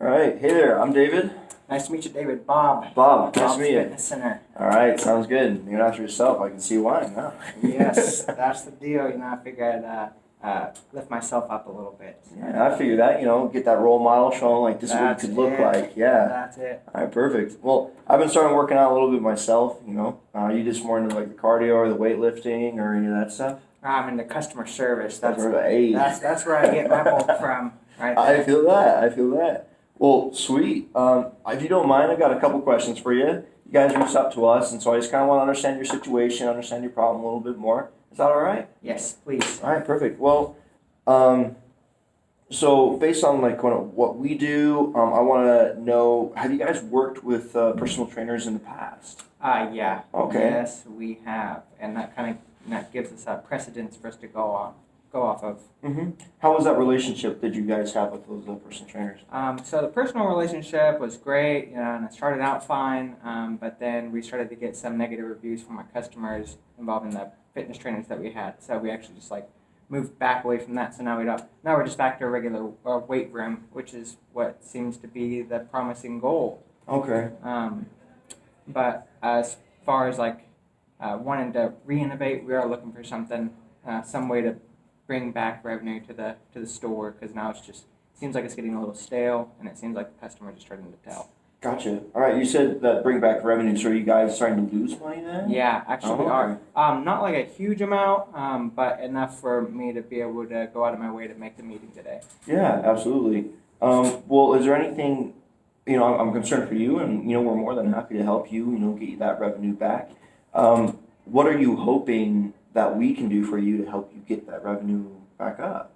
All right. Hey there. I'm David. Nice to meet you, David. Bob. Bob. Nice Bob's to meet you. Fitness Center. All right. Sounds good. You're after yourself. I can see why. No. Yes, that's the deal. I figured I'd lift myself up a little bit. Yeah, I figured that. Get that role model showing like this is what it could look like. Yeah. That's it. All right. Perfect. Well, I've been starting working out a little bit myself. You just more into like the cardio or the weightlifting or any of that stuff? I'm into customer service. That's That's where I get my bulk from. Right there. I feel that. Well, sweet. If you don't mind, I've got a couple questions for you. You guys reached out to us, and so I just kind of want to understand your situation, understand your problem a little bit more. Is that all right? Yes, please. All right, perfect. Well, so based on like what we do, I want to know: have you guys worked with personal trainers in the past? Yeah. Okay. Yes, we have, and that gives us a precedence for us to go off of. Mm-hmm. How was that relationship that you guys have with those personal trainers? So the personal relationship was great, and it started out fine, but then we started to get some negative reviews from our customers involving the fitness trainers that we had. So we actually just moved back away from that. So now we're just back to a regular weight room, which is what seems to be the promising goal. Okay. But as far as wanting to re-innovate, we are looking for something, some way to bring back revenue to the store, because now it seems like it's getting a little stale, and it seems like the customers are starting to tell. Gotcha. All right, you said that bring back revenue. So are you guys starting to lose money then? Yeah, actually we are. Not like a huge amount, but enough for me to be able to go out of my way to make the meeting today. Yeah, absolutely. Well, is there anything, I'm concerned for you, and, we're more than happy to help you, get you that revenue back. What are you hoping that we can do for you to help you get that revenue back up?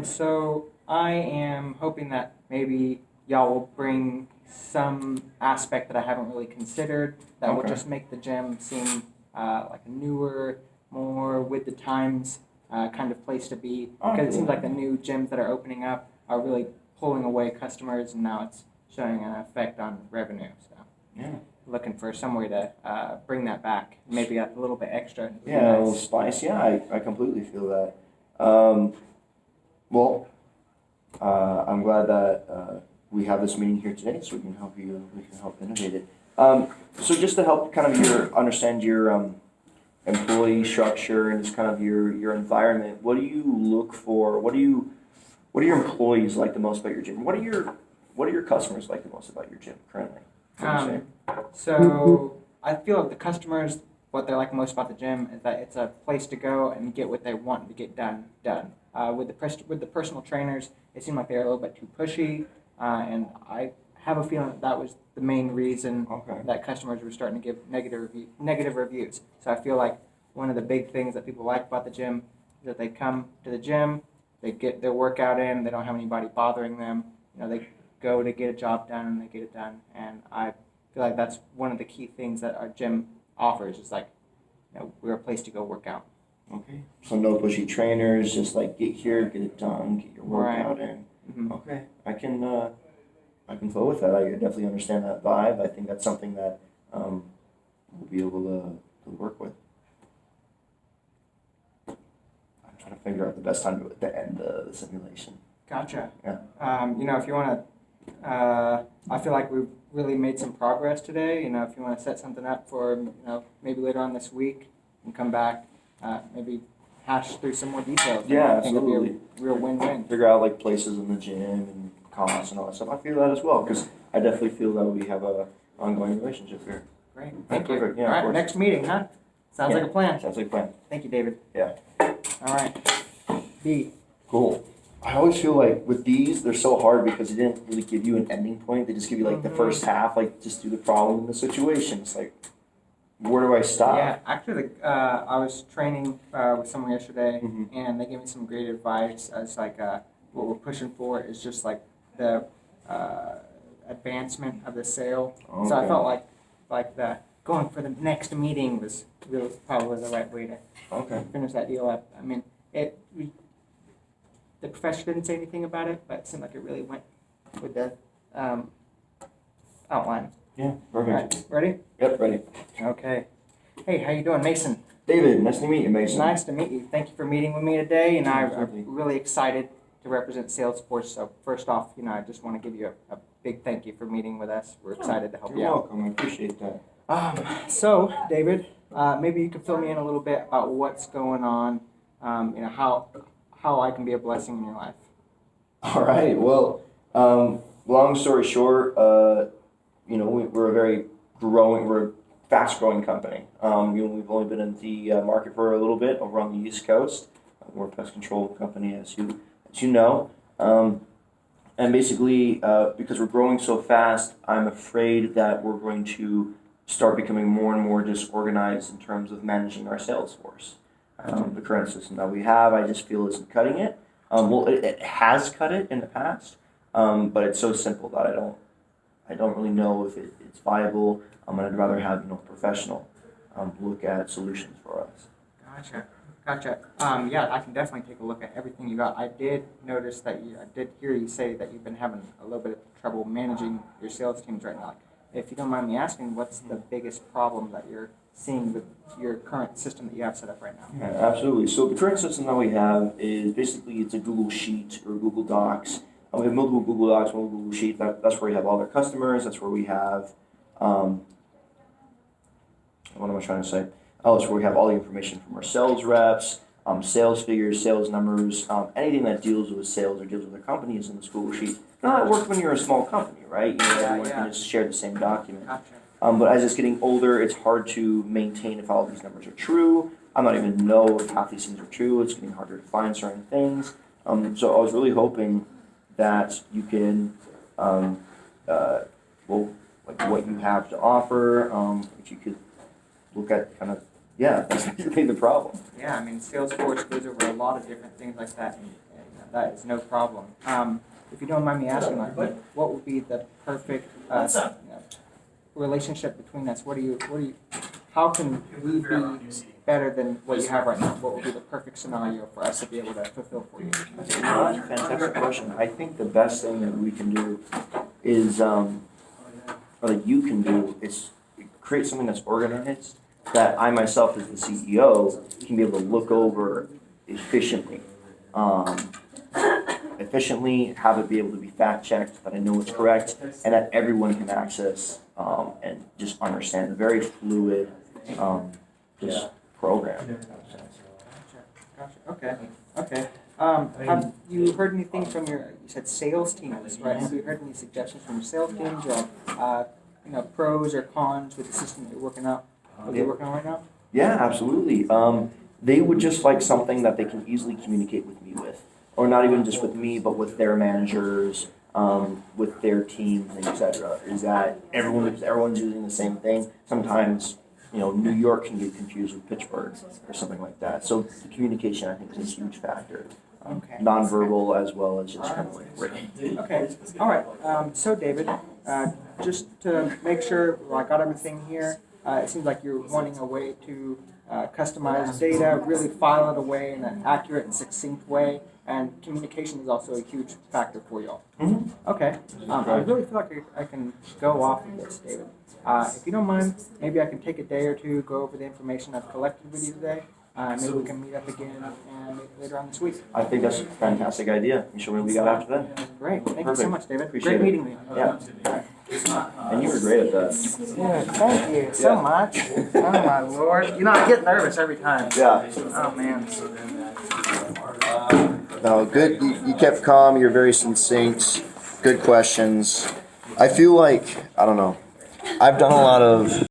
So I am hoping that maybe y'all will bring some aspect that I haven't really considered that will just make the gym seem like a newer, more with the times kind of place to be. Because it seems like the new gyms that are opening up are really pulling away customers, and now it's showing an effect on revenue. So yeah. Looking for some way to bring that back, maybe a little bit extra. Yeah, a little spice. Yeah, I completely feel that. I'm glad that we have this meeting here today, so we can help you. We can help innovate it. So just to help kind of understand your employee structure and just kind of your environment, what do you look for? What do your employees like the most about your gym? What do your customers like the most about your gym currently? So I feel like the customers, what they like most about the gym is that it's a place to go and get what they want to get done. With the personal trainers, it seemed like they're a little bit too pushy, and I have a feeling that was the main reason that customers were starting to give negative reviews. So I feel like one of the big things that people like about the gym is that they come to the gym, they get their workout in, they don't have anybody bothering them. They go to get a job done and they get it done, and I feel like that's one of the key things that our gym offers is we're a place to go work out. Okay. So no pushy trainers, just get here, get it done, get your workout in. Mm-hmm. Okay. I can flow with that. I definitely understand that vibe. I think that's something that we'll be able to work with. I'm trying to figure out the best time to end the simulation. Gotcha. Yeah. If you want to, I feel like we've really made some progress today. If you want to set something up for, maybe later on this week and come back, maybe hash through some more details. Yeah, I think absolutely. It'd be a real win-win. Figure out places in the gym and costs and all that stuff. I feel that as well because I definitely feel that we have a ongoing relationship here. Great. Thank you. Perfect. Yeah, all right, next meeting, huh? Sounds like a plan. Sounds like a plan. Thank you, David. Yeah. All right. B. Cool. I always feel like with these, they're so hard because they didn't really give you an ending point. They just give you the first half, just do the problem and the situation. It's where do I stop? Yeah, actually, I was training with someone yesterday, Mm-hmm. and they gave me some great advice as what we're pushing for is just the advancement of the sale. Okay. So I felt like the going for the next meeting was really probably the right way to finish that deal up. I mean, the professor didn't say anything about it, but it seemed like it really went with the outline. Yeah, perfect. All right, ready? Yep, ready. Okay. Hey, how you doing, Mason? David, nice to meet you, Mason. Nice to meet you. Thank you for meeting with me today, and I'm Absolutely. really excited to represent Salesforce. So first off, I just want to give you a big thank you for meeting with us. We're excited to help you You're out. welcome. I appreciate that. So, David, maybe you can fill me in a little bit about what's going on, how I can be a blessing in your life. All right. Well, long story short, we're a very we're a fast-growing company. We've only been in the market for a little bit over on the East Coast. We're a pest control company, as you know. And basically, because we're growing so fast, I'm afraid that we're going to start becoming more and more disorganized in terms of managing our sales force. The current system that we have, I just feel isn't cutting it. It has cut it in the past, but it's so simple that I don't really know if it's viable. I'd rather have a professional look at solutions for us. Gotcha. Yeah, I can definitely take a look at everything you got. I did notice that I did hear you say that you've been having a little bit of trouble managing your sales teams right now. If you don't mind me asking, what's the biggest problem that you're seeing with your current system that you have set up right now? Yeah, absolutely. So the current system that we have is basically it's a Google Sheet or Google Docs. We have multiple Google Docs, multiple Google Sheets. That's where we have all our customers. That's where we have, what am I trying to say? Oh, it's where we have all the information from our sales reps, sales figures, sales numbers, anything that deals with sales or deals with the company is in this Google Sheet. Now, it works when you're a small company, right? Everyone can just share the same document. Gotcha. But as it's getting older, it's hard to maintain if all of these numbers are true. I don't even know if half these things are true. It's getting harder to find certain things. So I was really hoping that you can, what you have to offer, if you could look at that's basically the problem. Yeah, Salesforce goes over a lot of different things like that, and that is no problem. If you don't mind me asking, what would be the perfect relationship between us? How can we be better than what you have right now? What would be the perfect scenario for us to be able to fulfill for you? That's a fantastic question. I think the best thing that we can do is, or that you can do, is create something that's organized, that I myself as the CEO can be able to look over efficiently. Have it be able to be fact-checked, that I know it's correct, and that everyone can access and just understand. A very fluid program. Gotcha. Okay. Have you heard anything from you said sales teams, right? Have you heard any suggestions from your sales teams or, pros or cons with the system that you're working on right now? Yeah, absolutely. They would just like something that they can easily communicate with me with. Or not even just with me, but with their managers, with their teams, and etc. Is that everyone's using the same thing? Sometimes, New York can get confused with Pittsburgh or something like that. So the communication, I think, is a huge factor. Okay. Nonverbal as well as just kind of like written. Okay. All right. So David, just to make sure I got everything here, it seems like you're wanting a way to customize data, really file it away in an accurate and succinct way. And communication is also a huge factor for y'all. Mm-hmm. Okay. I really feel like I can go off of this, David. If you don't mind, maybe I can take a day or two, go over the information I've collected with you today. Maybe we can meet up again and maybe later on this week. I think that's a fantastic idea. You show me what we got after that. Great. Thank you so much, David. Appreciate Great meeting you. Yeah. And you were great at that. Yeah, thank you so much. Oh, my Lord. I get nervous every time. Yeah. Oh, man. No, good. You kept calm. You're very succinct. Good questions. I feel like, I don't know, I've done a lot of